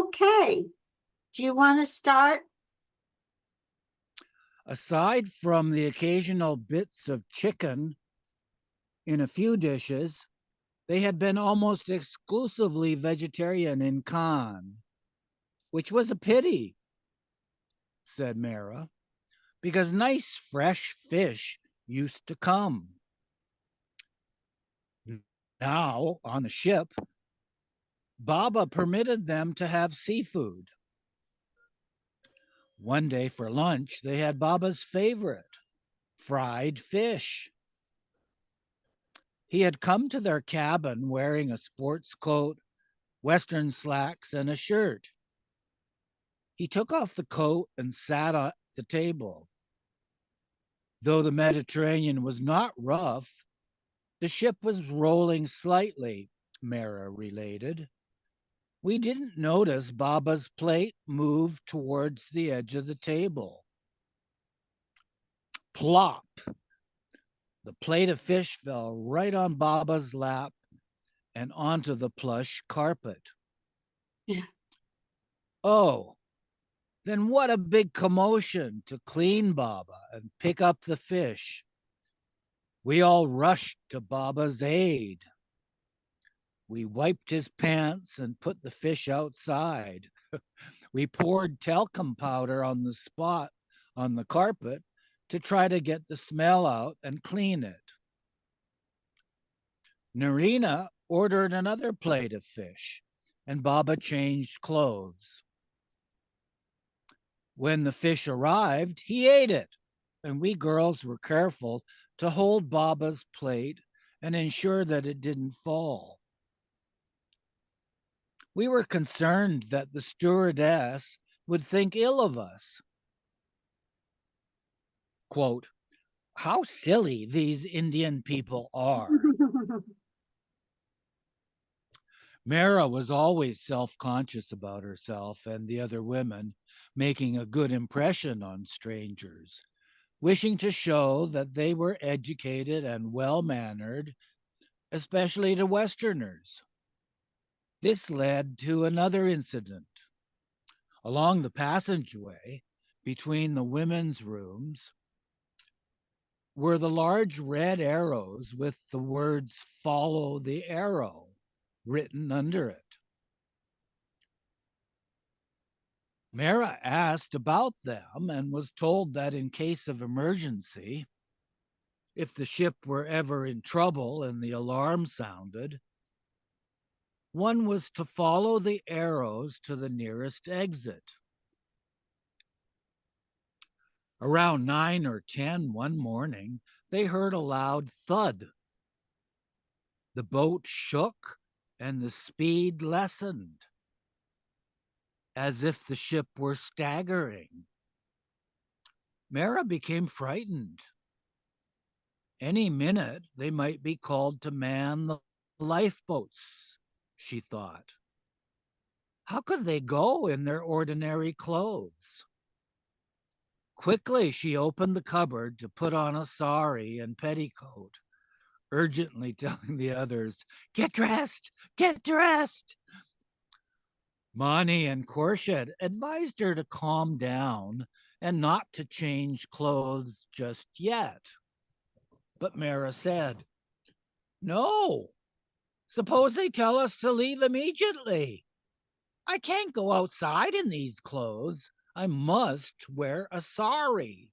Okay. Do you want to start? Aside from the occasional bits of chicken in a few dishes, they had been almost exclusively vegetarian in Cannes, which was a pity, said Mara, because nice fresh fish used to come. Now, on the ship, Baba permitted them to have seafood. One day for lunch, they had Baba's favorite, fried fish. He had come to their cabin wearing a sports coat, Western slacks, and a shirt. He took off the coat and sat at the table. Though the Mediterranean was not rough, the ship was rolling slightly, Mara related. We didn't notice Baba's plate move towards the edge of the table. Plop! The plate of fish fell right on Baba's lap and onto the plush carpet. Yeah. Oh, then what a big commotion to clean Baba and pick up the fish. We all rushed to Baba's aid. We wiped his pants and put the fish outside. We poured talcum powder on the spot on the carpet to try to get the smell out and clean it. Narina ordered another plate of fish, and Baba changed clothes. When the fish arrived, he ate it, and we girls were careful to hold Baba's plate and ensure that it didn't fall. We were concerned that the stewardess would think ill of us. Quote, how silly these Indian people are. Mara was always self-conscious about herself and the other women, making a good impression on strangers, wishing to show that they were educated and well-mannered, especially to Westerners. This led to another incident. Along the passageway between the women's rooms were the large red arrows with the words "Follow the arrow" written under it. Mara asked about them and was told that in case of emergency, if the ship were ever in trouble and the alarm sounded, one was to follow the arrows to the nearest exit. Around 9 or 10 one morning, they heard a loud thud. The boat shook and the speed lessened, as if the ship were staggering. Mara became frightened. Any minute they might be called to man the lifeboats, she thought. How could they go in their ordinary clothes? Quickly she opened the cupboard to put on a sari and petticoat, urgently telling the others, get dressed, get dressed. Mani and Khorshid advised her to calm down and not to change clothes just yet. But Mara said, no, suppose they tell us to leave immediately. I can't go outside in these clothes. I must wear a sari.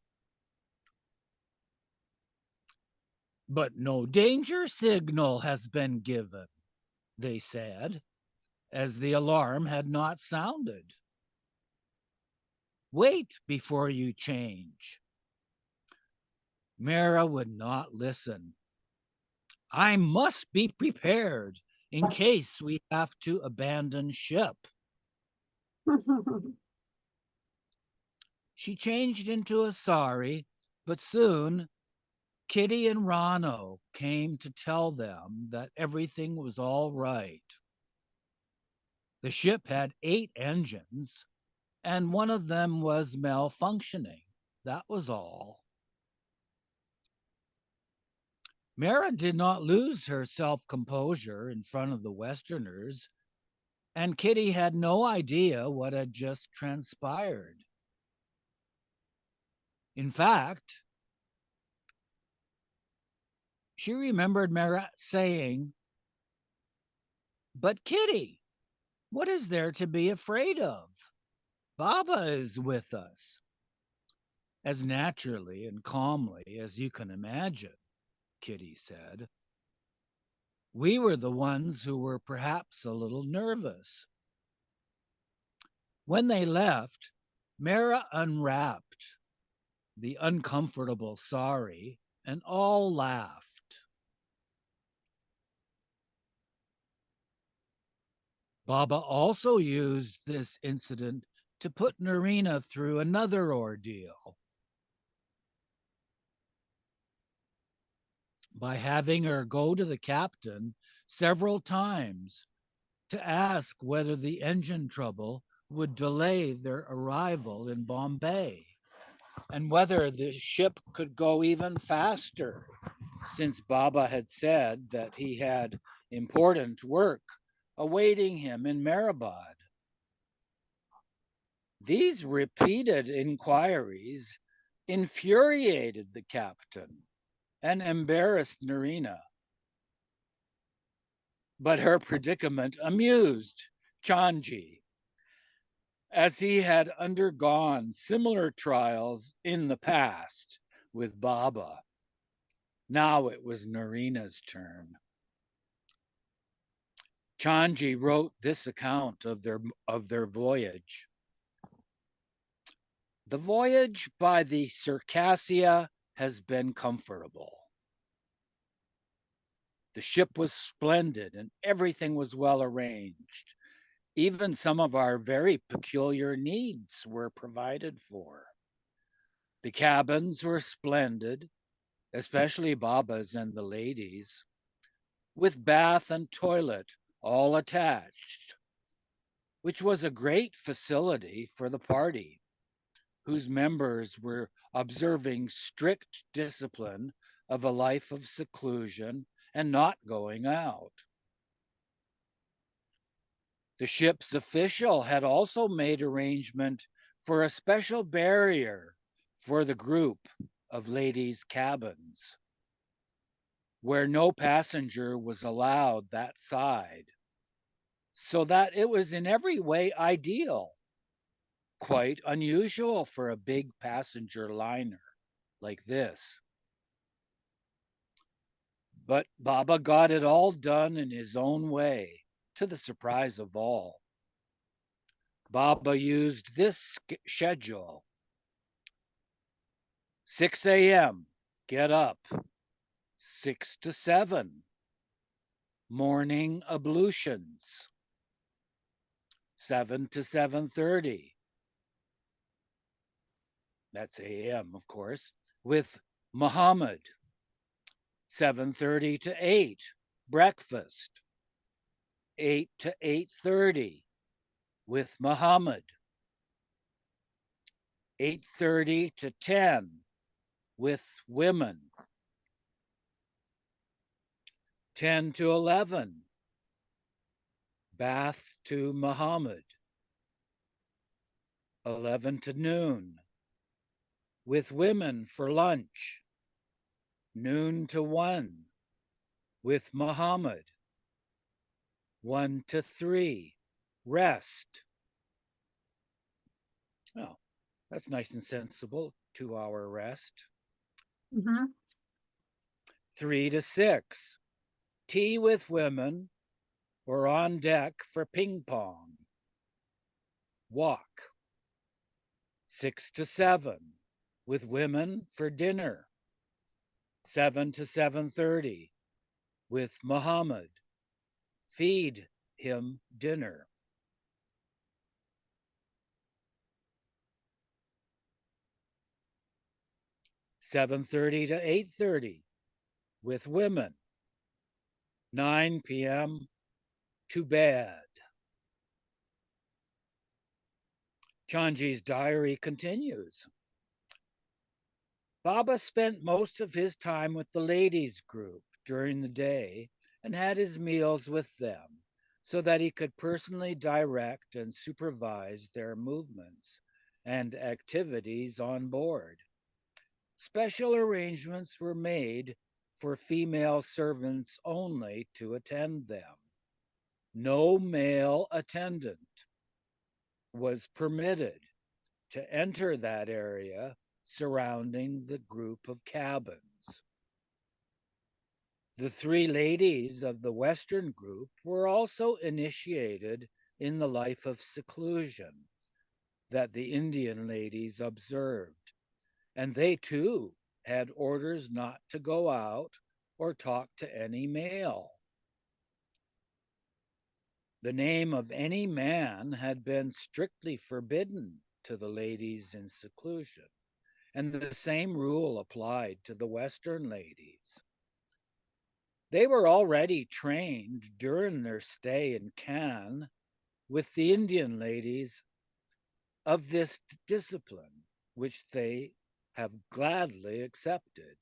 But no danger signal has been given, they said, as the alarm had not sounded. Wait before you change. Mara would not listen. I must be prepared in case we have to abandon ship. She changed into a sari, but soon Kitty and Rano came to tell them that everything was all right. The ship had 8 engines, and one of them was malfunctioning. That was all. Mara did not lose her self-composure in front of the Westerners. and Kitty had no idea what had just transpired. In fact, she remembered Mehera saying, "But Kitty, what is there to be afraid of? Baba is with us." As naturally and calmly as you can imagine, Kitty said. We were the ones who were perhaps a little nervous. When they left, Mara unwrapped the uncomfortable sari and all laughed. Baba also used this incident to put Narina through another ordeal by having her go to the captain several times to ask whether the engine trouble would delay their arrival in Bombay and whether the ship could go even faster, since Baba had said that he had important work awaiting him in Mehrabad. These repeated inquiries infuriated the captain and embarrassed Narina. But her predicament amused Chanji, as he had undergone similar trials in the past with Baba. Now it was Narina's turn. Chanji wrote this account of their voyage. The voyage by the Circassia has been comfortable. The ship was splendid and everything was well arranged. Even some of our very peculiar needs were provided for. The cabins were splendid, especially Baba's and the ladies, with bath and toilet all attached, which was a great facility for the party, whose members were observing strict discipline of a life of seclusion and not going out. The ship's official had also made arrangement for a special barrier for the group of ladies' cabins, where no passenger was allowed that side, so that it was in every way ideal, quite unusual for a big passenger liner like this. But Baba got it all done in his own way, to the surprise of all. Baba used this schedule: 6 a.m., get up. 6 to 7, morning ablutions. 7 to 7:30, that's a.m., of course, with Muhammad. 7:30 to 8, breakfast. 8 to 8:30, with Muhammad. 8:30 to 10, with women. 10 to 11, bath to Muhammad. 11 to noon, with women for lunch. Noon to 1, with Muhammad. 1 to 3, rest. Oh, that's nice and sensible, 2-hour rest. Mm-hmm. 3 to 6, tea with women or on deck for ping pong. Walk. 6 to 7, with women for dinner. 7 to 7:30, with Muhammad. Feed him dinner. "7:30 to 8:30, with women. 9 p.m. to bed." Chanji's diary continues. Baba spent most of his time with the ladies' group during the day and had his meals with them, so that he could personally direct and supervise their movements and activities on board. Special arrangements were made for female servants only to attend them. No male attendant was permitted to enter that area surrounding the group of cabins. The three ladies of the Western group were also initiated in the life of seclusion that the Indian ladies observed, and they too had orders not to go out or talk to any male. The name of any man had been strictly forbidden to the ladies in seclusion, and the same rule applied to the Western ladies. They were already trained during their stay in Cannes with the Indian ladies of this discipline, which they have gladly accepted,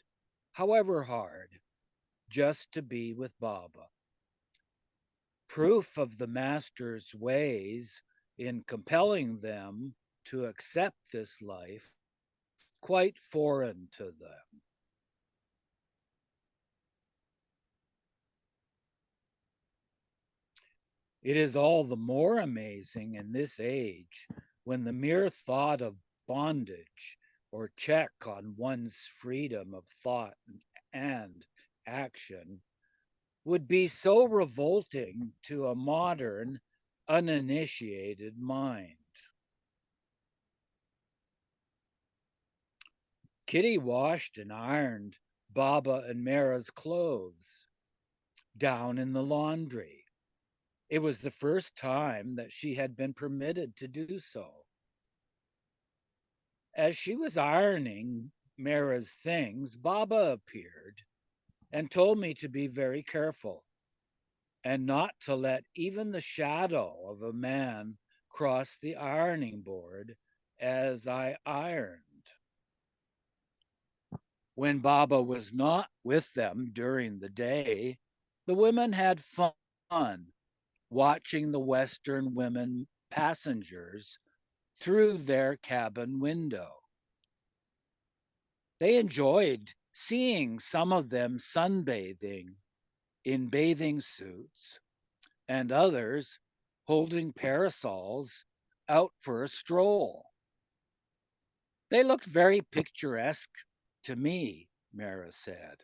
however hard, just to be with Baba. Proof of the master's ways in compelling them to accept this life quite foreign to them. It is all the more amazing in this age when the mere thought of bondage or check on one's freedom of thought and action would be so revolting to a modern, uninitiated mind. Kitty washed and ironed Baba and Mara's clothes down in the laundry. It was the first time that she had been permitted to do so. As she was ironing Mara's things, Baba appeared and told me to be very careful and not to let even the shadow of a man cross the ironing board as I ironed. When Baba was not with them during the day, the women had fun watching the Western women passengers through their cabin window. They enjoyed seeing some of them sunbathing in bathing suits and others holding parasols out for a stroll. They looked very picturesque to me, Mara said.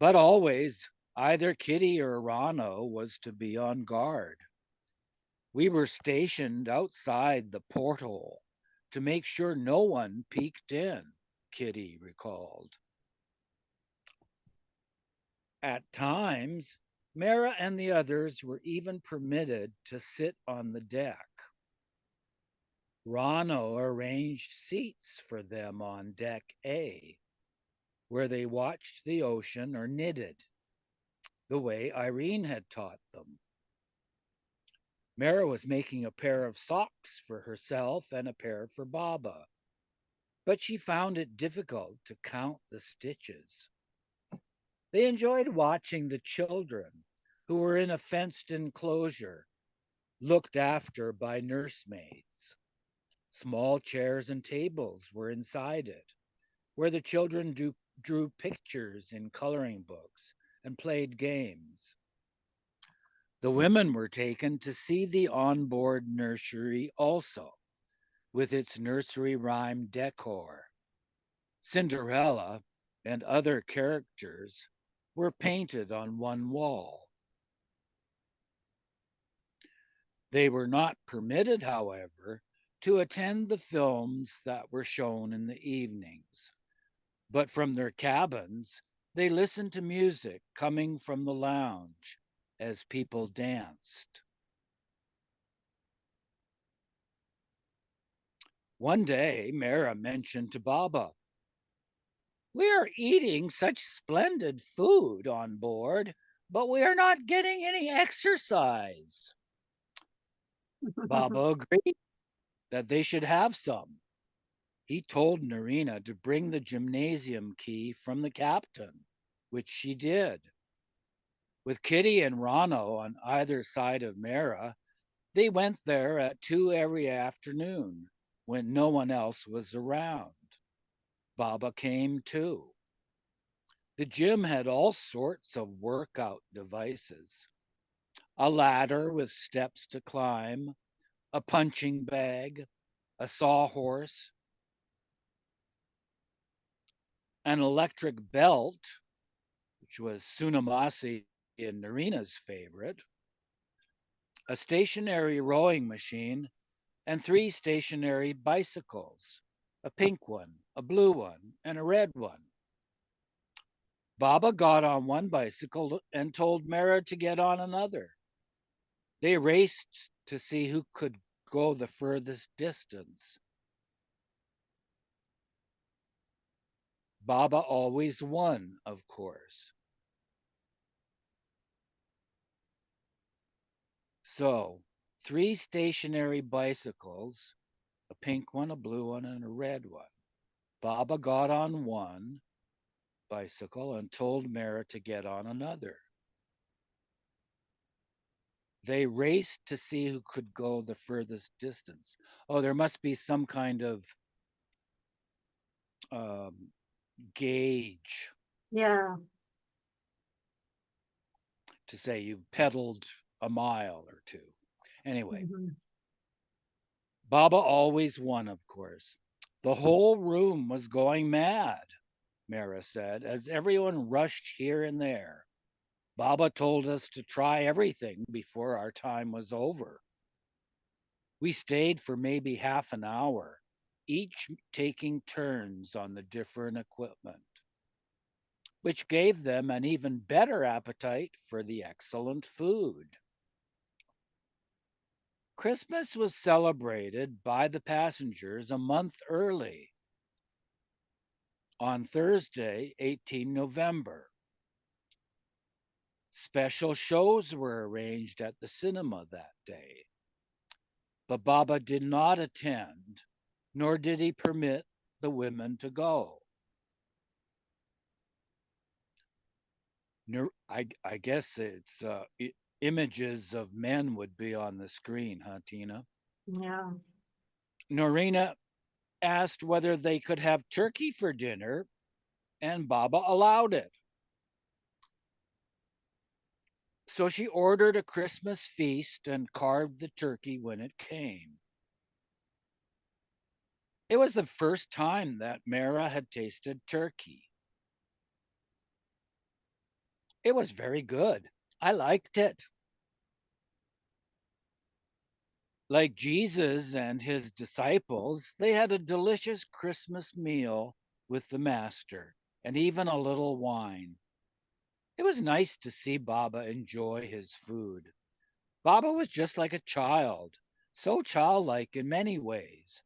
But always either Kitty or Rano was to be on guard. We were stationed outside the porthole to make sure no one peeked in, Kitty recalled. At times, Mara and the others were even permitted to sit on the deck. Rano arranged seats for them on deck A, where they watched the ocean or knitted, the way Irene had taught them. Mara was making a pair of socks for herself and a pair for Baba, but she found it difficult to count the stitches. They enjoyed watching the children, who were in a fenced enclosure, looked after by nursemaids. Small chairs and tables were inside it, where the children drew pictures in coloring books and played games. The women were taken to see the onboard nursery also, with its nursery rhyme decor. Cinderella and other characters were painted on one wall. They were not permitted, however, to attend the films that were shown in the evenings, but from their cabins, they listened to music coming from the lounge as people danced. One day, Mara mentioned to Baba, "We are eating such splendid food on board, but we are not getting any exercise." Baba agreed that they should have some. He told Narina to bring the gymnasium key from the captain, which she did. With Kitty and Ronno on either side of Mehera, they went there at 2 every afternoon when no one else was around. Baba came too. The gym had all sorts of workout devices: a ladder with steps to climb, a punching bag, a sawhorse, an electric belt, which was Sunamasi and Narina's favorite, a stationary rowing machine, and 3 stationary bicycles: a pink one, a blue one, and a red one. Baba got on one bicycle and told Mehera to get on another. They raced to see who could go the furthest distance. Baba always won, of course. So, 3 stationary bicycles, a pink one, a blue one, and a red one. Baba got on one bicycle and told Mehera to get on another. They raced to see who could go the furthest distance. Oh, there must be some kind of um, gauge Yeah. to say you've pedaled a mile or two. Anyway, Mhm. Baba always won, of course. The whole room was going mad, Mehera said, as everyone rushed here and there. Baba told us to try everything before our time was over. We stayed for maybe half an hour, each taking turns on the different equipment, which gave them an even better appetite for the excellent food. Christmas was celebrated by the passengers a month early, on Thursday, 18 November. Special shows were arranged at the cinema that day, but Baba did not attend, nor did he permit the women to go. I guess it's images of men would be on the screen, huh, Tina? Yeah. Norina asked whether they could have turkey for dinner, and Baba allowed it. So she ordered a Christmas feast and carved the turkey when it came. It was the first time that Mehera had tasted turkey. It was very good. I liked it. Like Jesus and his disciples, they had a delicious Christmas meal with the Master and even a little wine. It was nice to see Baba enjoy his food. Baba was just like a child, so childlike in many ways,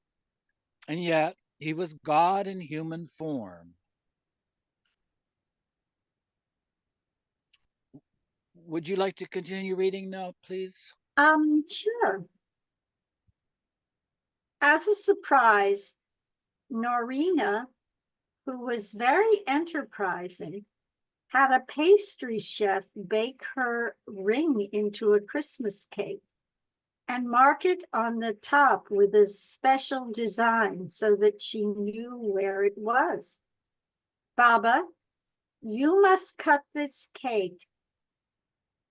and yet he was God in human form. Would you like to continue reading now, please? Sure. As a surprise, Norina, who was very enterprising, had a pastry chef bake her ring into a Christmas cake and mark it on the top with a special design so that she knew where it was. Baba, you must cut this cake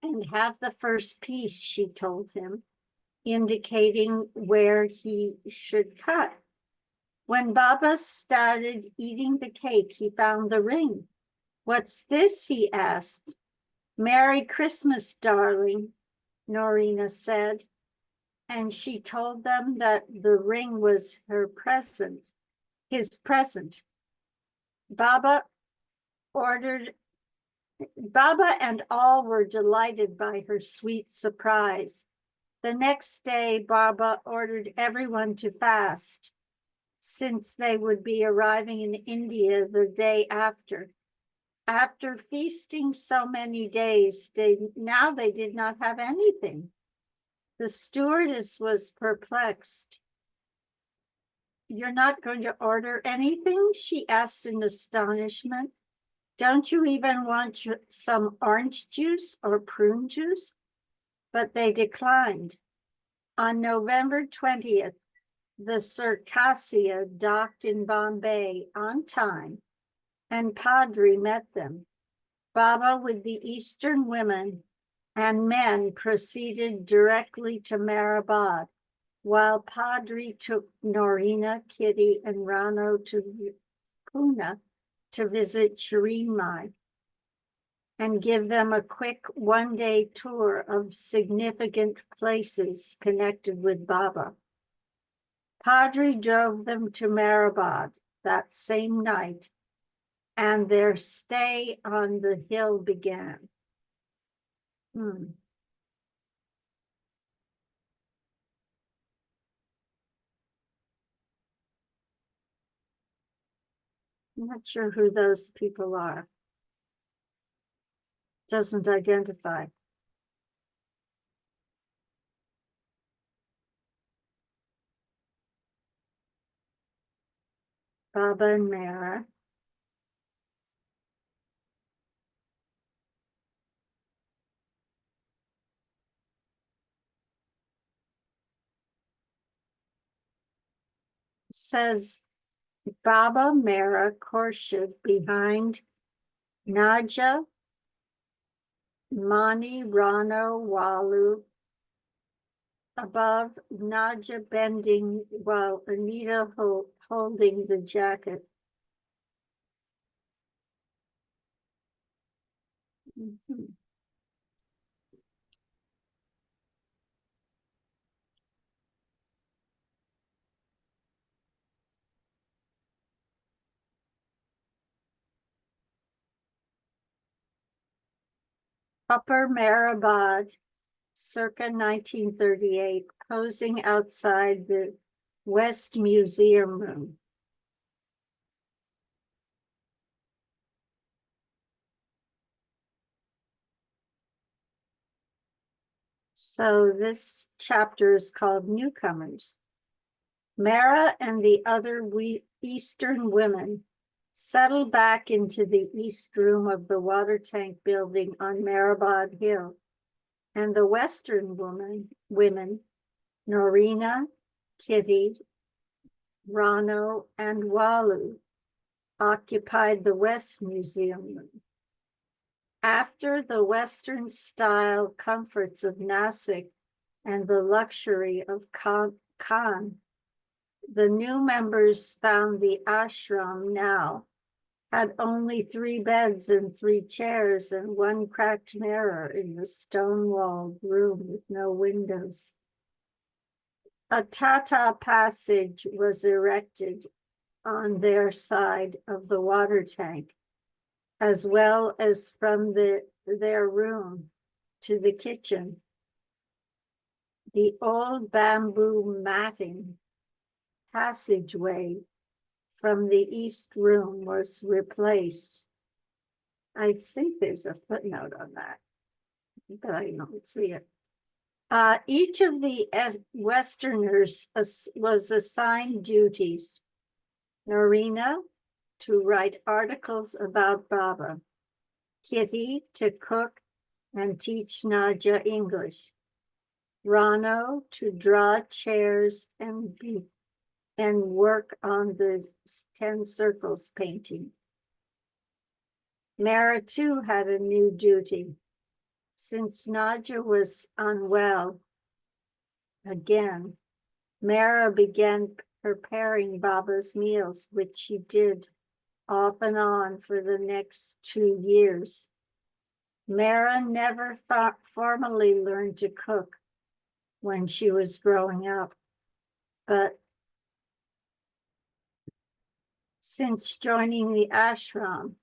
and have the first piece, she told him, indicating where he should cut. When Baba started eating the cake, he found the ring. What's this? He asked. Merry Christmas, darling, Norina said, and she told them that the ring was her present, his present. Baba ordered Baba and all were delighted by her sweet surprise. The next day, Baba ordered everyone to fast, since they would be arriving in India the day after. After feasting so many days, they did not have anything. The stewardess was perplexed. You're not going to order anything? She asked in astonishment. Don't you even want some orange juice or prune juice? But they declined. On November 20th, the Circassia docked in Bombay on time, and Padri met them. Baba with the Eastern women and men proceeded directly to Meherabad, while Padri took Norina, Kitty, and Rano to Pune to visit Chirimai and give them a quick one-day tour of significant places connected with Baba. Padri drove them to Meherabad that same night, and their stay on the hill began. I'm not sure who those people are. Doesn't identify. Baba and Mehera. Says Baba Mehera Khorshid behind Naja, Mani, Rano, Walu, above Naja bending while Anita holding the jacket. Upper Meherabad, circa 1938, posing outside the West Museum room. So this chapter is called Newcomers. Mehera and the other Eastern women settled back into the east room of the water tank building on Meherabad Hill, and the Western women, Norina, Kitty, Rano, and Walu, occupied the West Museum room. After the Western style comforts of Nasik and the luxury of Khan, the new members found the ashram now had only 3 beds and 3 chairs and 1 cracked mirror in the stone-walled room with no windows. A Tata passage was erected on their side of the water tank, as well as from their room to the kitchen. The old bamboo matting passageway from the east room was replaced. I think there's a footnote on that, but I don't see it. Each of the Westerners was assigned duties. Norina to write articles about Baba, Kitty to cook and teach Naja English, Rano to draw chairs and work on the 10 circles painting. Mehera too had a new duty. Since Naja was unwell again, Mehera began preparing Baba's meals, which she did off and on for the next 2 years. Mehera never formally learned to cook when she was growing up, but since joining the ashram,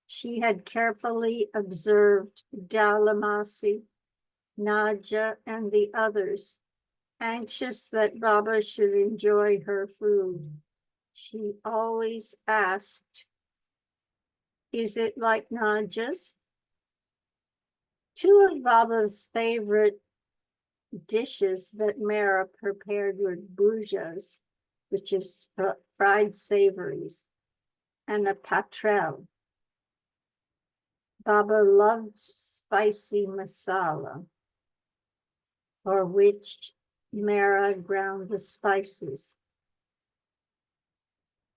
she had carefully observed Dalamasi, Naja, and the others, anxious that Baba should enjoy her food. She always asked, "Is it like Naja's?" 2 of Baba's favorite dishes that Mehera prepared were bhujas, which is fried savories, and a patrel. Baba loved spicy masala, for which Mehera ground the spices.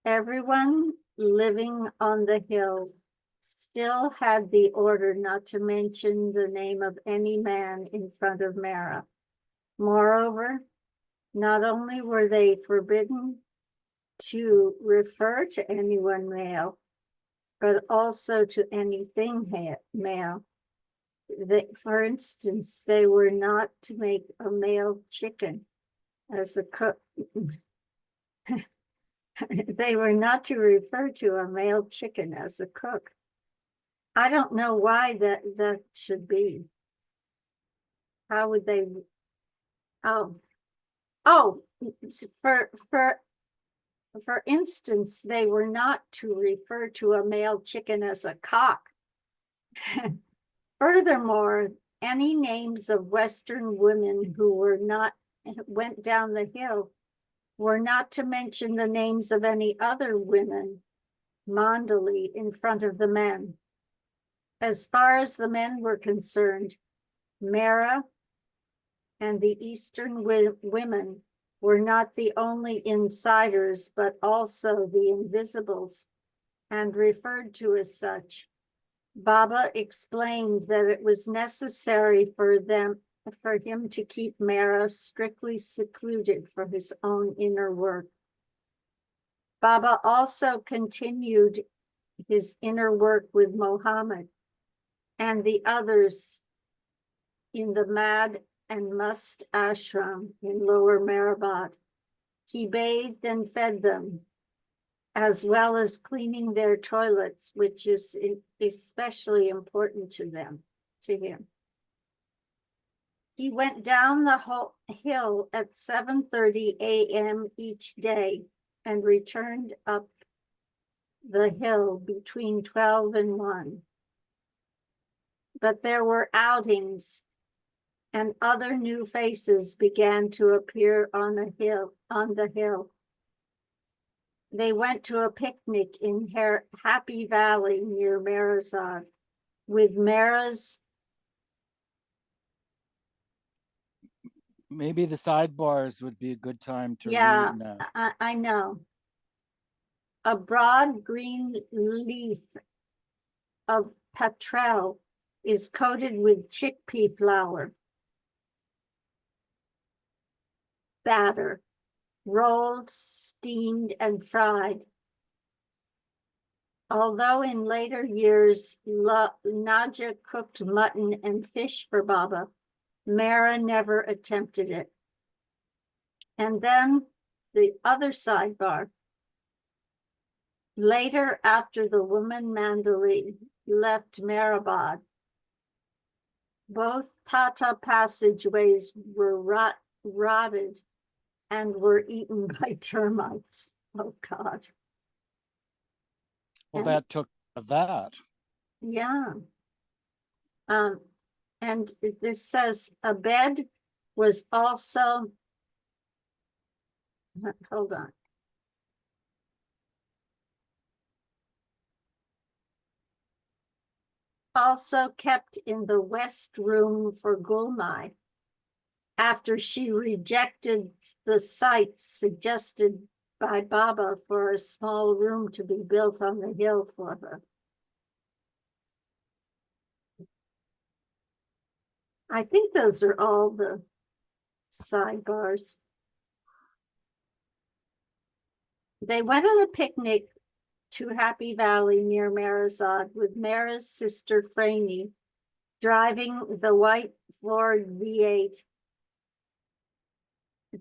Everyone living on the hill still had the order not to mention the name of any man in front of Mehera. Moreover, not only were they forbidden to refer to anyone male, but also to anything male. For instance, they were not to make a male chicken as a cook. They were not to refer to a male chicken as a cook. I don't know why that should be. How would they? Oh, for instance, they were not to refer to a male chicken as a cock. Furthermore, any names of Western women who went down the hill were not to mention the names of any other women, Mandali, in front of the men. As far as the men were concerned, Mehera and the Eastern women were not the only insiders, but also the invisibles, and referred to as such. Baba explained that it was necessary for him to keep Mehera strictly secluded for his own inner work. Baba also continued his inner work with Mohammed and the others in the Mad and Must ashram in Lower Meherabad. He bathed and fed them, as well as cleaning their toilets, which is especially important to him. He went down the whole hill at 7:30 a.m. each day and returned up the hill between 12 and 1. But there were outings, and other new faces began to appear on the hill. They went to a picnic in Happy Valley near Meherazad with Mehera's. Maybe the sidebars would be a good time to Yeah, read now. I know. A broad green leaf of petrel is coated with chickpea flour batter, rolled, steamed, and fried. Although in later years, Naja cooked mutton and fish for Baba, Mehera never attempted it. And then the other sidebar. Later, after the woman Mandali left Meherabad, both Tata passageways were rotted and were eaten by termites. Oh, God. Well, And that took that. yeah. And this says a bed was also, hold on. Also kept in the west room for Gulmai after she rejected the site suggested by Baba for a small room to be built on the hill for her. I think those are all the sidebars. They went on a picnic to Happy Valley near Meherazad with Mehera's sister Franey driving the white Ford V8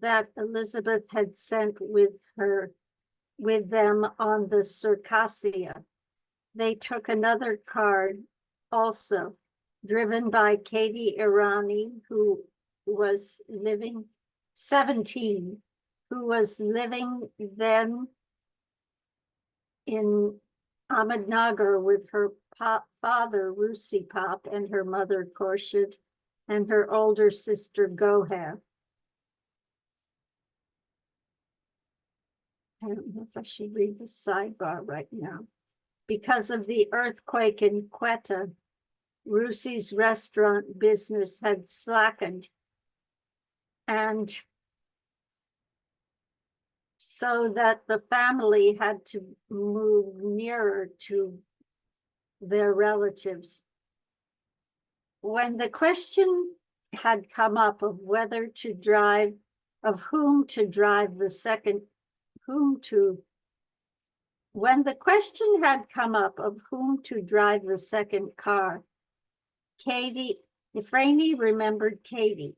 that Elizabeth had sent with them on the Circassia. They took another car also, driven by Katie Irani, who was living 17, who was living then in Ahmednagar with her father, Rusi Pop, and her mother, Khorshid, and her older sister, Gohar. I don't know if I should read the sidebar right now. Because of the earthquake in Quetta, Rusi's restaurant business had slackened, and so that the family had to move nearer to their relatives. When the question had come up of whether to drive, of whom to drive the second, when the question had come up of whom to drive the second car, Franny remembered Katie.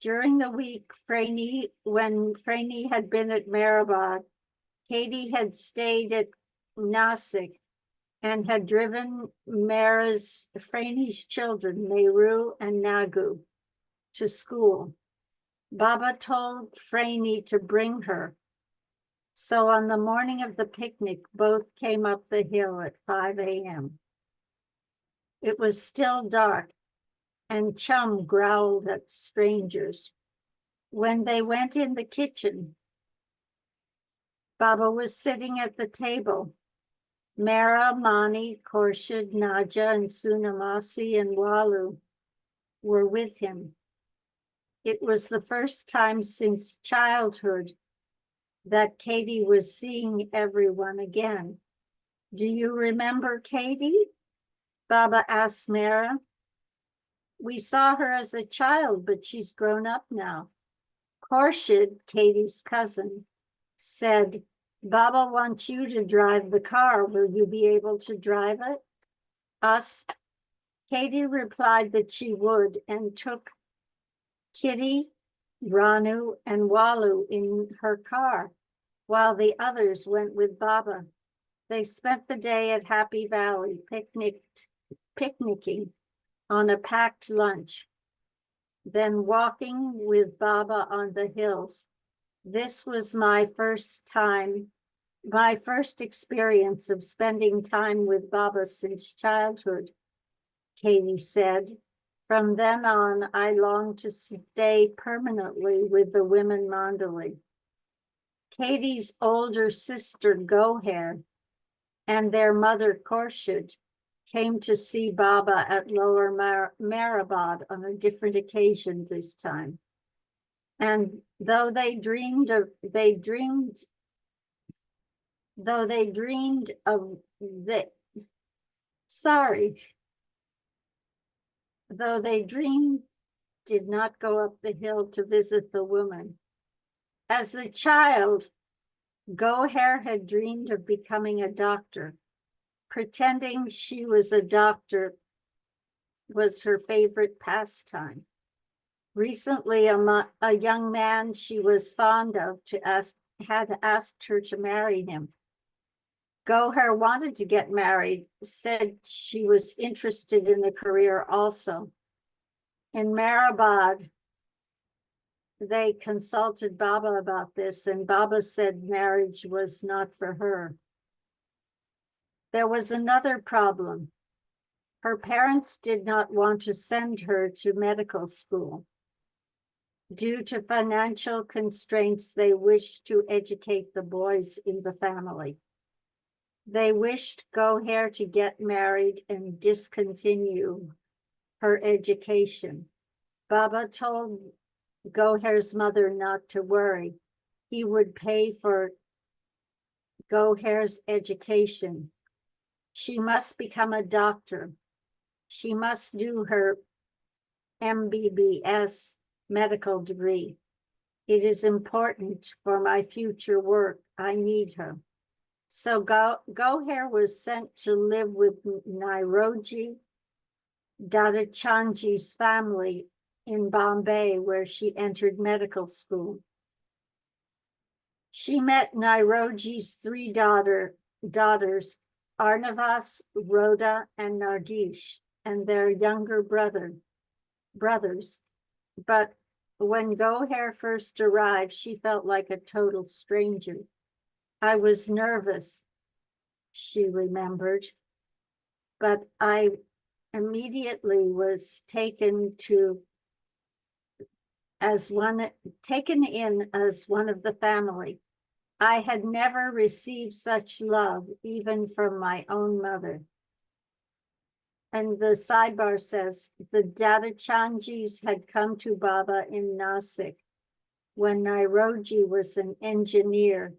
During the week, when Franny had been at Meherabad, Katie had stayed at Nasik and had driven Franny's children, Meru and Nagu, to school. Baba told Franny to bring her. So on the morning of the picnic, both came up the hill at 5 a.m. It was still dark, and Chum growled at strangers. When they went in the kitchen, Baba was sitting at the table. Mera, Mani, Khorshid, Naja, and Sunamasi and Walu were with him. It was the first time since childhood that Katie was seeing everyone again. Do you remember Katie? Baba asked Mera. We saw her as a child, but she's grown up now. Khorshid, Katie's cousin, said, Baba wants you to drive the car. Will you be able to drive it? Us? Katie replied that she would and took Kitty, Ranu, and Walu in her car, while the others went with Baba. They spent the day at Happy Valley, picnicking on a packed lunch, then walking with Baba on the hills. This was my first experience of spending time with Baba since childhood, Katie said. From then on, I longed to stay permanently with the women Mandali. Katie's older sister, Goher, and their mother, Khorshid, came to see Baba at Lower Meherabad on a different occasion this time. And though they dreamed of did not go up the hill to visit the woman. As a child, Goher had dreamed of becoming a doctor. Pretending she was a doctor was her favorite pastime. Recently, a young man she was fond of had asked her to marry him. Goher wanted to get married, said she was interested in a career also. In Meherabad, they consulted Baba about this, and Baba said marriage was not for her. There was another problem. Her parents did not want to send her to medical school. Due to financial constraints, they wished to educate the boys in the family. They wished Goher to get married and discontinue her education. Baba told Goher's mother not to worry. He would pay for Goher's education. She must become a doctor. She must do her MBBS medical degree. It is important for my future work. I need her. So Goher was sent to live with Nairoji Dadachanji's family in Bombay, where she entered medical school. She met Nairoji's three daughters, Arnavas, Rhoda, and Nargish, and their younger brothers. But when Goher first arrived, she felt like a total stranger. I was nervous, she remembered, but I immediately was taken in as one of the family. I had never received such love, even from my own mother. And the sidebar says, the Dadachanjis had come to Baba in Nasik when Nairoji was an engineer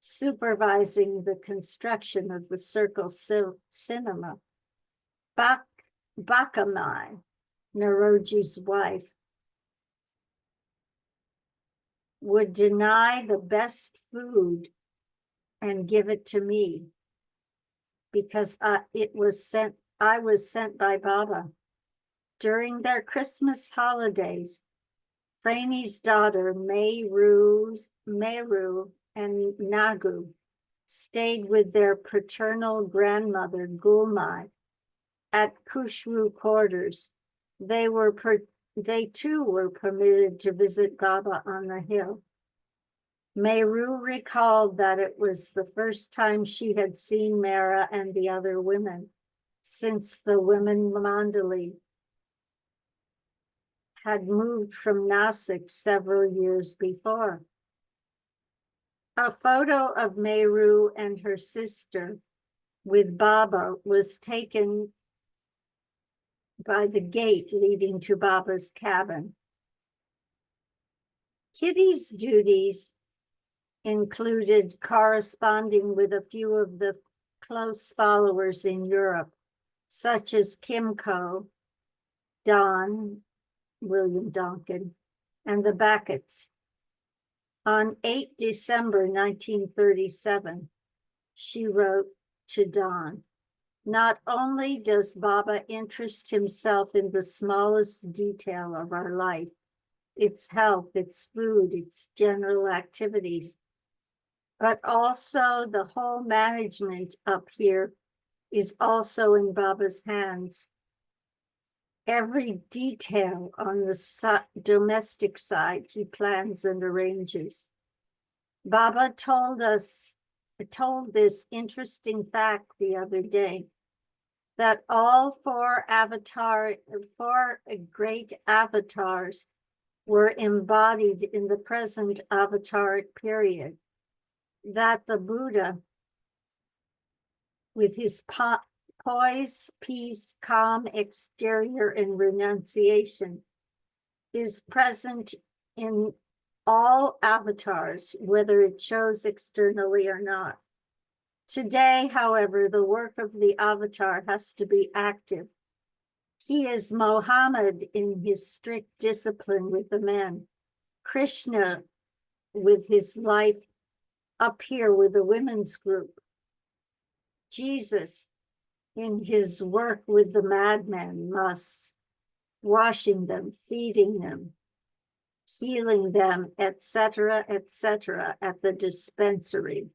supervising the construction of the Circle Cinema. Bakamai, Nairoji's wife, would deny the best food and give it to me because I was sent by Baba. During their Christmas holidays, Franie's daughter, Meru and Nagu, stayed with their paternal grandmother, Gulmai, at Kushru quarters. They too were permitted to visit Baba on the hill. Meru recalled that it was the first time she had seen Mehera and the other women since the women Mandali had moved from Nasik several years before. A photo of Meru and her sister with Baba was taken by the gate leading to Baba's cabin. Kitty's duties included corresponding with a few of the close followers in Europe, such as Kimco, Don, William Donkin, and the Backetts. On 8 December 1937, she wrote to Don, "Not only does Baba interest himself in the smallest detail of our life, its health, its food, its general activities, but also the whole management up here is also in Baba's hands. Every detail on the domestic side he plans and arranges." Baba told this interesting fact the other day, that all four great avatars were embodied in the present avataric period, that the Buddha, with his poise, peace, calm exterior, and renunciation, is present in all avatars, whether it shows externally or not. Today, however, the work of the avatar has to be active. He is Mohammed in his strict discipline with the men, Krishna with his life up here with the women's group, Jesus in his work with the madmen, musts, washing them, feeding them, healing them, etc., at the dispensary.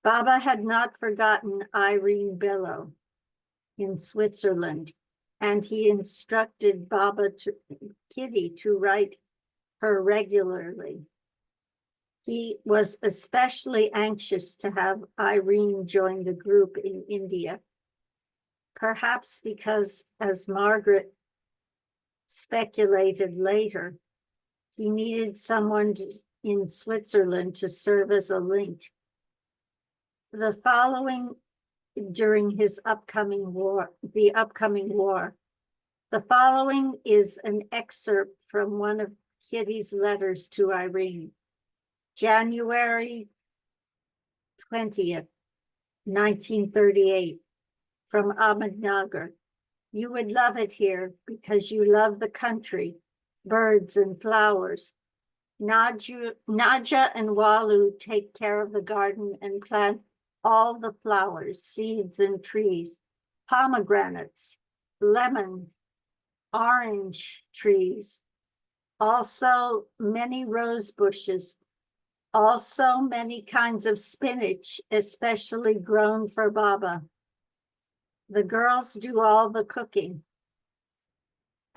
Baba had not forgotten Irene Bello in Switzerland, and he instructed Kitty to write her regularly. He was especially anxious to have Irene join the group in India, perhaps because, as Margaret speculated later, he needed someone in Switzerland to serve as a link. The following during the upcoming war. The following is an excerpt from one of Kitty's letters to Irene. January 20th, 1938, from Ahmednagar. "You would love it here because you love the country, birds and flowers. Naja and Walu take care of the garden and plant all the flowers, seeds, and trees, pomegranates, lemons, orange trees, also many rose bushes, also many kinds of spinach, especially grown for Baba. The girls do all the cooking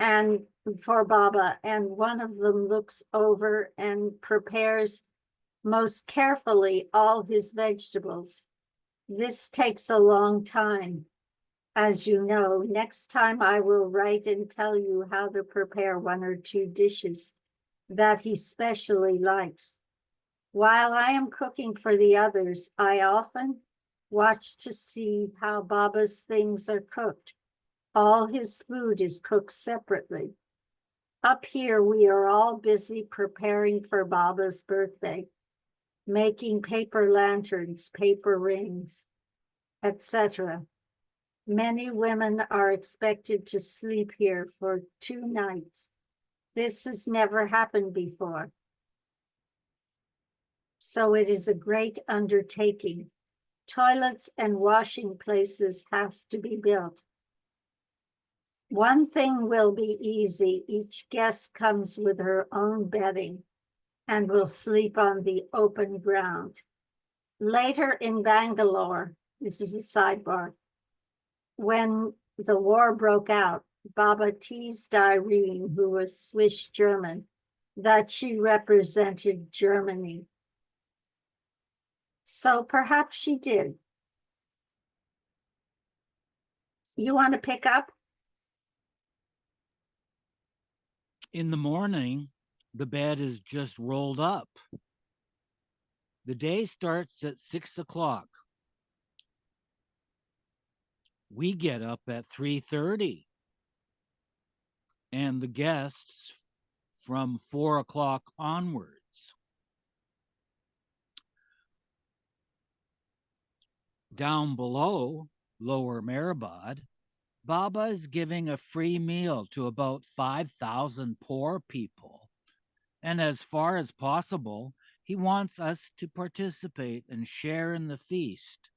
and for Baba, and one of them looks over and prepares most carefully all his vegetables. This takes a long time. As you know, next time I will write and tell you how to prepare one or two dishes that he specially likes. While I am cooking for the others, I often watch to see how Baba's things are cooked. All his food is cooked separately. Up here, we are all busy preparing for Baba's birthday, making paper lanterns, paper rings, etc. Many women are expected to sleep here for 2 nights. This has never happened before. So it is a great undertaking. Toilets and washing places have to be built. One thing will be easy. Each guest comes with her own bedding and will sleep on the open ground. Later in Bangalore, this is a sidebar, when the war broke out, Baba teased Irene, who was Swiss German, that she represented Germany. So perhaps she did. You want to pick up? In the morning, the bed is just rolled up. The day starts at 6 o'clock. We get up at 3:30, and the guests from 4 o'clock onwards. Down below, Lower Mehrabad, Baba is giving a free meal to about 5,000 poor people. And as far as possible, he wants us to participate and share in the feast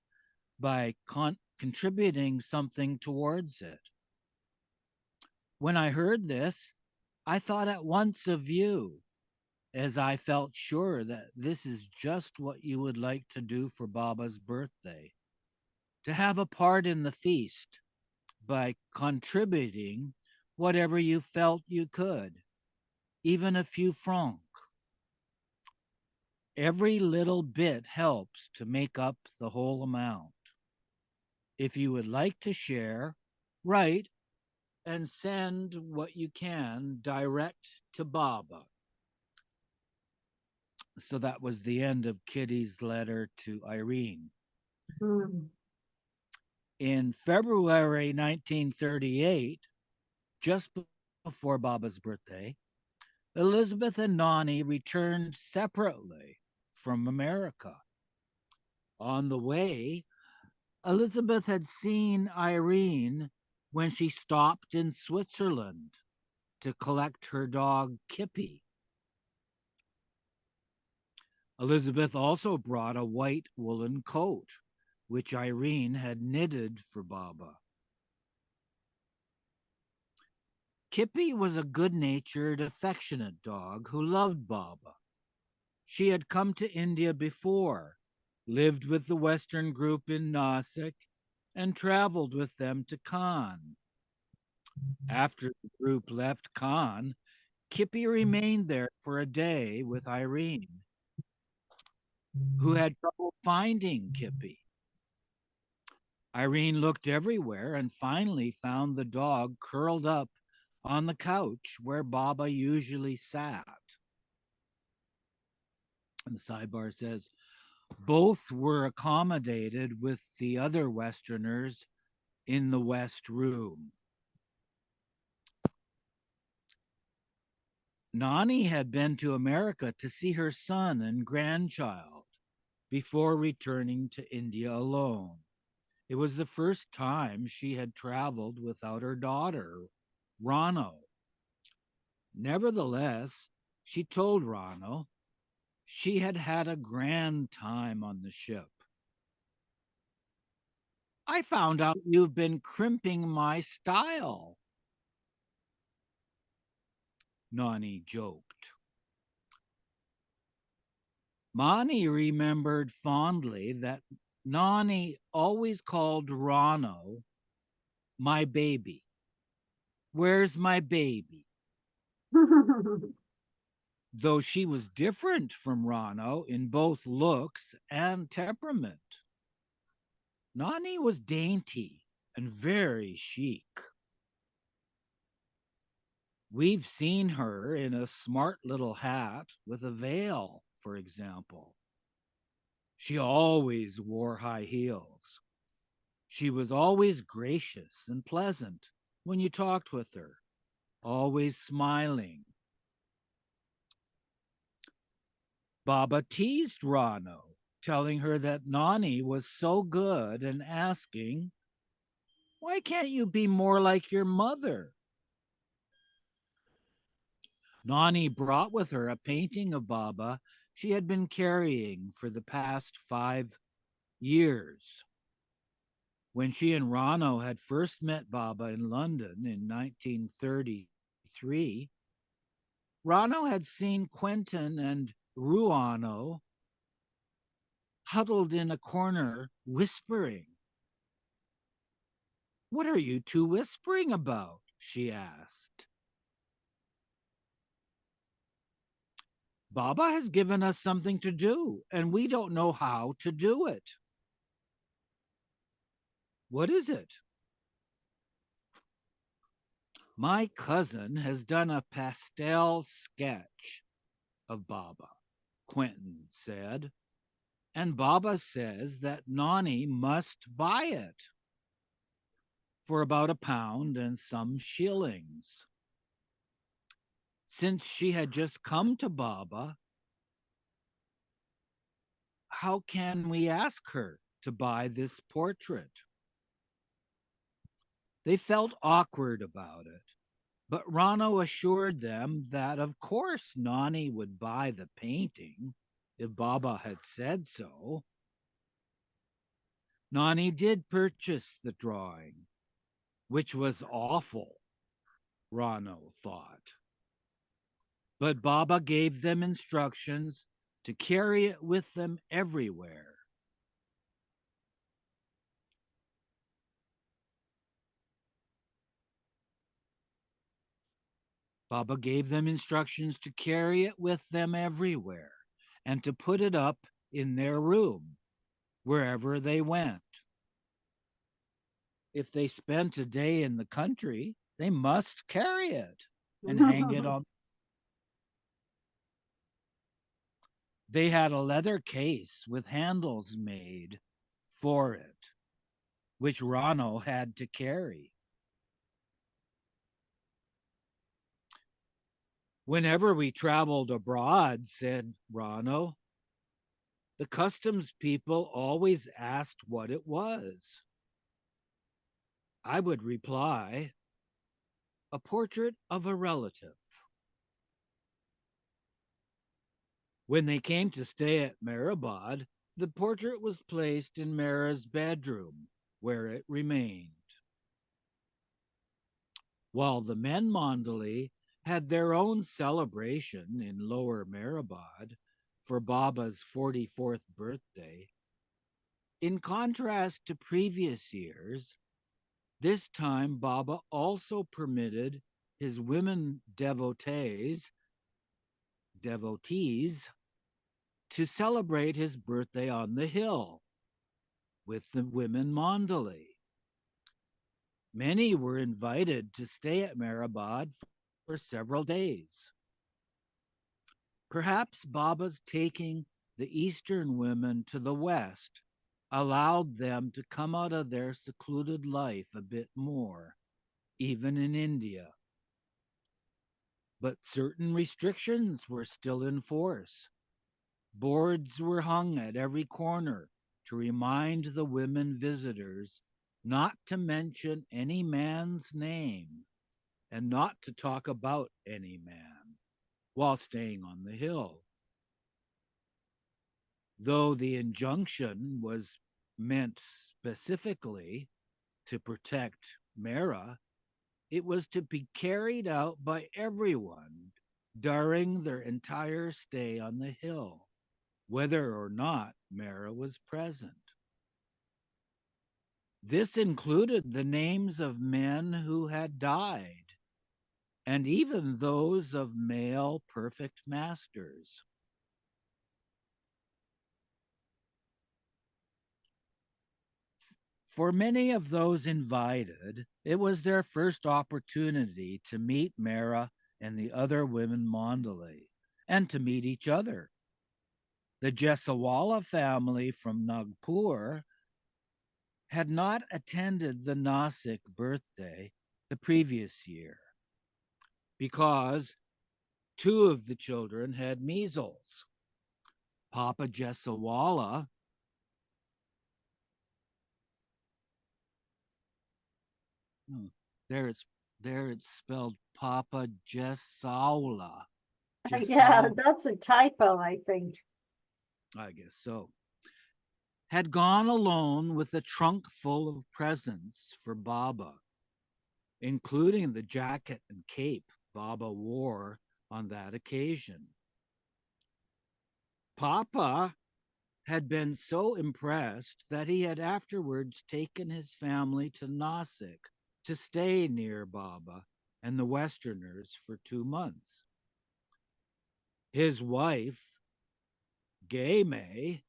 by contributing something towards it. When I heard this, I thought at once of you, as I felt sure that this is just what you would like to do for Baba's birthday, to have a part in the feast by contributing whatever you felt you could, even a few francs. Every little bit helps to make up the whole amount. If you would like to share, write and send what you can direct to Baba. So that was the end of Kitty's letter to Irene. In February 1938, just before Baba's birthday, Elizabeth and Nani returned separately from America. On the way, Elizabeth had seen Irene when she stopped in Switzerland to collect her dog Kippy. Elizabeth also brought a white woolen coat, which Irene had knitted for Baba. Kippy was a good-natured, affectionate dog who loved Baba. She had come to India before, lived with the Western group in Nasik, and traveled with them to Cannes. After the group left Cannes, Kippy remained there for a day with Irene, who had trouble finding Kippy. Irene looked everywhere and finally found the dog curled up on the couch where Baba usually sat. And the sidebar says, both were accommodated with the other Westerners in the West Room. Nani had been to America to see her son and grandchild before returning to India alone. It was the first time she had traveled without her daughter, Rano. Nevertheless, she told Rano she had had a grand time on the ship. I found out you've been crimping my style, Nani joked. Mani remembered fondly that Nani always called Rano my baby. Where's my baby? Though she was different from Rano in both looks and temperament. Nani was dainty and very chic. We've seen her in a smart little hat with a veil, for example. She always wore high heels. She was always gracious and pleasant, when you talked with her, always smiling. Baba teased Rano, telling her that Nani was so good and asking, "Why can't you be more like your mother?" Nani brought with her a painting of Baba she had been carrying for the past 5 years. When she and Rano had first met Baba in London in 1933, Rano had seen Quentin and Ruano huddled in a corner whispering. "What are you two whispering about?" she asked. "Baba has given us something to do, and we don't know how to do it." "What is it?" "My cousin has done a pastel sketch of Baba," Quentin said, "and Baba says that Nani must buy it for about £1 and some shillings. Since she had just come to Baba, how can we ask her to buy this portrait?" They felt awkward about it, but Rano assured them that of course Nani would buy the painting if Baba had said so. Nani did purchase the drawing, which was awful, Rano thought. But Baba gave them instructions to carry it with them everywhere. Baba gave them instructions to carry it with them everywhere and to put it up in their room wherever they went. If they spent a day in the country, they must carry it and hang it on. They had a leather case with handles made for it, which Rano had to carry. "Whenever we traveled abroad," said Rano, "the customs people always asked what it was. I would reply, 'A portrait of a relative.' When they came to stay at Meherabad, the portrait was placed in Mehra's bedroom, where it remained. While the men Mandali had their own celebration in Lower Meherabad for Baba's 44th birthday, in contrast to previous years, this time Baba also permitted his women devotees to celebrate his birthday on the hill with the women Mandali. Many were invited to stay at Meherabad for several days. Perhaps Baba's taking the Eastern women to the West allowed them to come out of their secluded life a bit more, even in India. But certain restrictions were still in force. Boards were hung at every corner to remind the women visitors not to mention any man's name and not to talk about any man while staying on the hill. Though the injunction was meant specifically to protect Mehra, it was to be carried out by everyone during their entire stay on the hill, whether or not Mehra was present. This included the names of men who had died, and even those of male perfect masters. For many of those invited, it was their first opportunity to meet Mehra and the other women Mandalay, and to meet each other. The Jesawala family from Nagpur had not attended the Nasik birthday the previous year because two of the children had measles. Papa Jessawala there it's spelled Papa Jessawla. Yeah, that's a typo, I think. I guess so. Had gone alone with a trunk full of presents for Baba, including the jacket and cape Baba wore on that occasion. Papa had been so impressed that he had afterwards taken his family to Nasik to stay near Baba and the Westerners for 2 months. His wife, Game,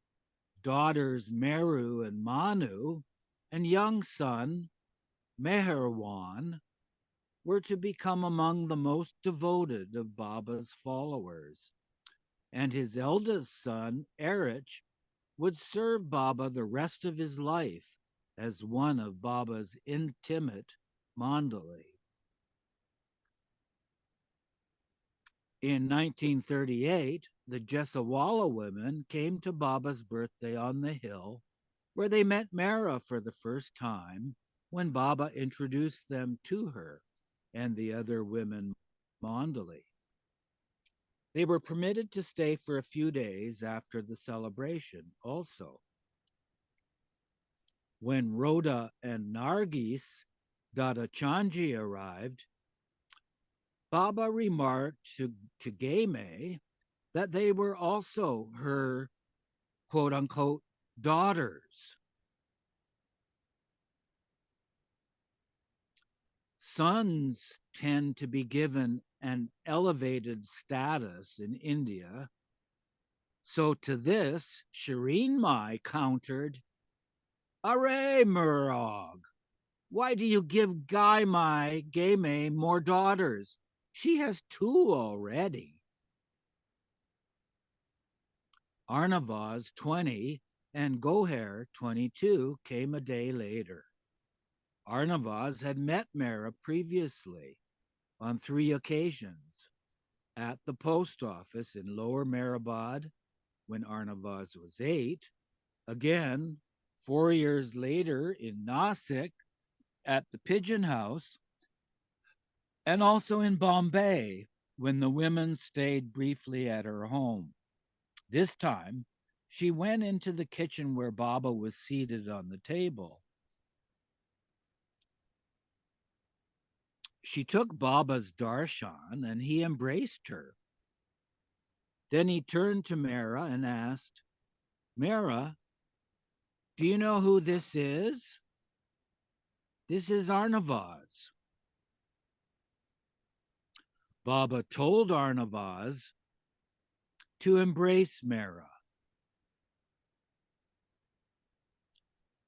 daughters Meru and Manu, and young son, Meherwan, were to become among the most devoted of Baba's followers, and his eldest son, Erich, would serve Baba the rest of his life as one of Baba's intimate mandali. In 1938, the Jessawala women came to Baba's birthday on the hill, where they met Mehera for the first time when Baba introduced them to her and the other women mandali. They were permitted to stay for a few days after the celebration also. When Rhoda and Nargis Dadachanji arrived, Baba remarked to Game that they were also her quote unquote daughters. Sons tend to be given an elevated status in India. So to this, Shireen Mai countered, Array Murag, why do you give Game more daughters? She has 2 already. Arnavaz, 20, and Goher, 22, came a day later. Arnavaz had met Mehera previously on 3 occasions at the post office in Lower Meherabad when Arnavaz was 8, again 4 years later in Nasik at the Pigeon House, and also in Bombay when the women stayed briefly at her home. This time, she went into the kitchen where Baba was seated on the table. She took Baba's darshan and he embraced her. Then he turned to Mehera and asked, Mehera, do you know who this is? This is Arnavaz. Baba told Arnavaz to embrace Mehera.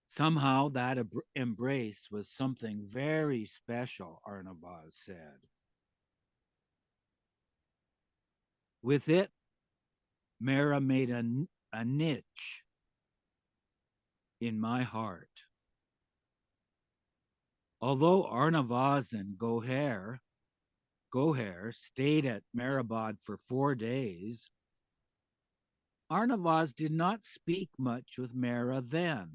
Somehow that embrace was something very special, Arnavaz said. With it, Mehera made a niche in my heart. Although Arnavaz and Goher stayed at Meherabad for 4 days, Arnavaz did not speak much with Mehera then.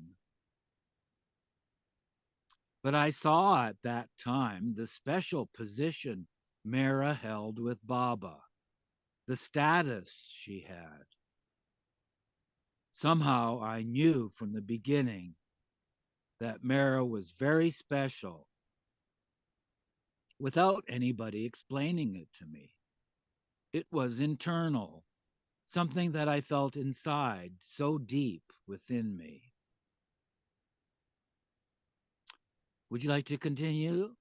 But I saw at that time the special position Mehera held with Baba, the status she had. Somehow I knew from the beginning that Mehera was very special without anybody explaining it to me. It was internal, something that I felt inside so deep within me. Would you like to continue,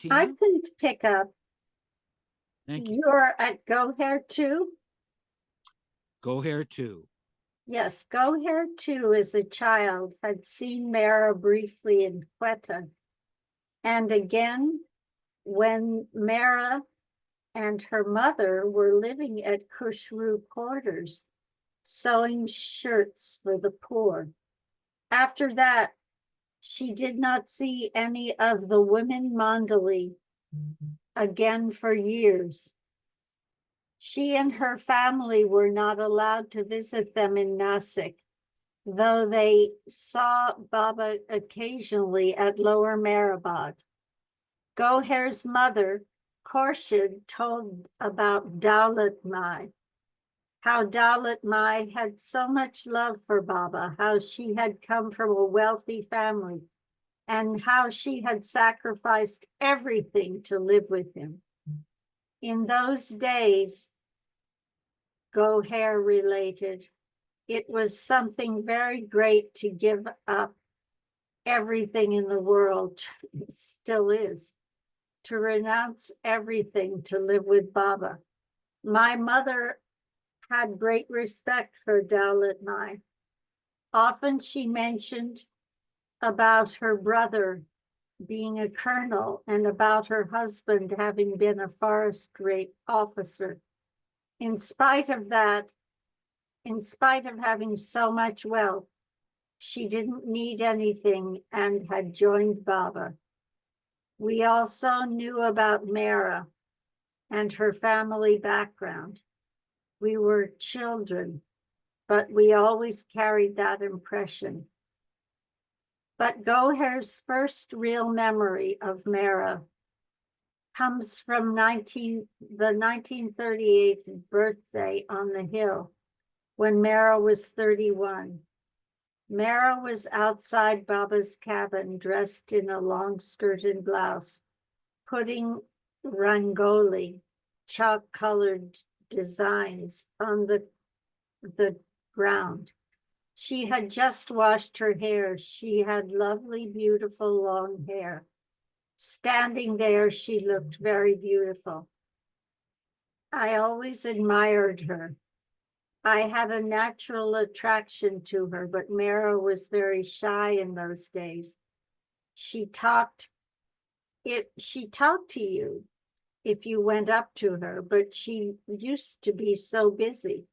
I Tina? can pick up. Thank you. You're at Goher too? Goher too. Yes, Goher too, as a child, had seen Mehera briefly in Quetta. And again, when Mehera and her mother were living at Kushru quarters, sewing shirts for the poor. After that, She did not see any of the women Mandali again for years. She and her family were not allowed to visit them in Nasik, though they saw Baba occasionally at Lower Meherabad. Goher's mother, Khorshid, told about Daulat Mai, how Daulat Mai had so much love for Baba, how she had come from a wealthy family, and how she had sacrificed everything to live with him. In those days, Goher related, it was something very great to give up everything in the world, it still is, to renounce everything to live with Baba. My mother had great respect for Daulat Mai. Often she mentioned about her brother being a colonel and about her husband having been a forestry officer. In spite of that, in spite of having so much wealth, she didn't need anything and had joined Baba. We also knew about Mehera and her family background. We were children, but we always carried that impression. But Goher's first real memory of Mehera comes from the 1938 birthday on the hill when Mehera was 31. Mehera was outside Baba's cabin dressed in a long-skirted blouse, putting rangoli, chalk-colored designs on the ground. She had just washed her hair. She had lovely, beautiful long hair. Standing there, she looked very beautiful. I always admired her. I had a natural attraction to her, but Mehera was very shy in those days. She talked to you if you went up to her, but she used to be so busy.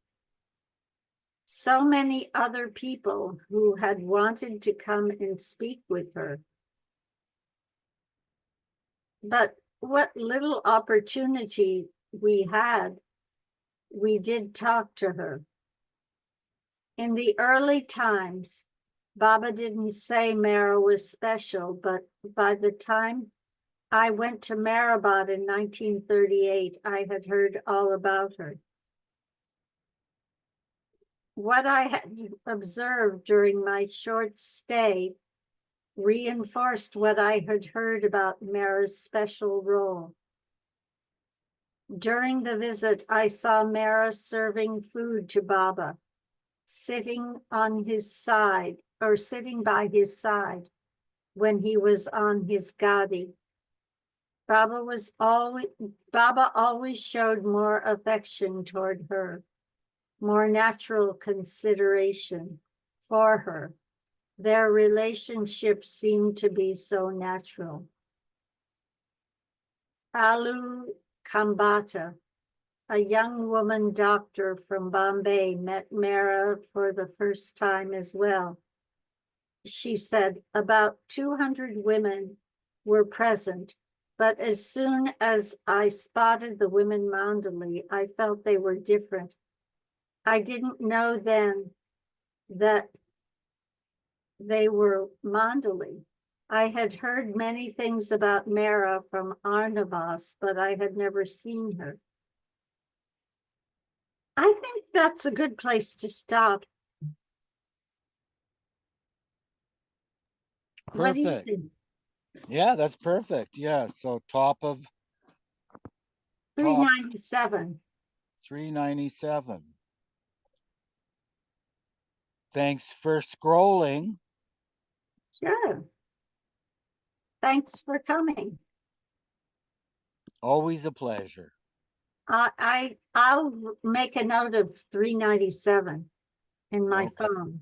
So many other people who had wanted to come and speak with her. But what little opportunity we had, we did talk to her. In the early times, Baba didn't say Mehera was special, but by the time I went to Meherabad in 1938, I had heard all about her. What I had observed during my short stay reinforced what I had heard about Mehera's special role. During the visit, I saw Mehera serving food to Baba, sitting by his side when he was on his gadi. Baba always showed more affection toward her, more natural consideration for her. Their relationship seemed to be so natural. Alu Kambata, a young woman doctor from Bombay, met Mehera for the first time as well. She said about 200 women were present, but as soon as I spotted the women Mandali, I felt they were different. I didn't know then that they were Mandali. I had heard many things about Mehera from Arnavas, but I had never seen her. I think that's a good place to stop. What do you Perfect. think? Yeah, that's perfect. Yeah. So top 397. 397. Thanks for scrolling. Sure. Thanks for coming. Always a pleasure. I'll make a note of 397 in my Okay. phone.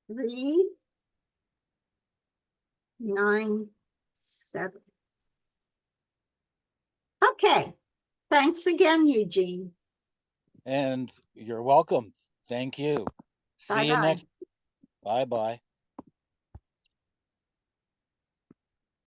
397. Okay, thanks again, Eugene. And you're welcome. Thank you. See you Bye-bye. next. Bye-bye.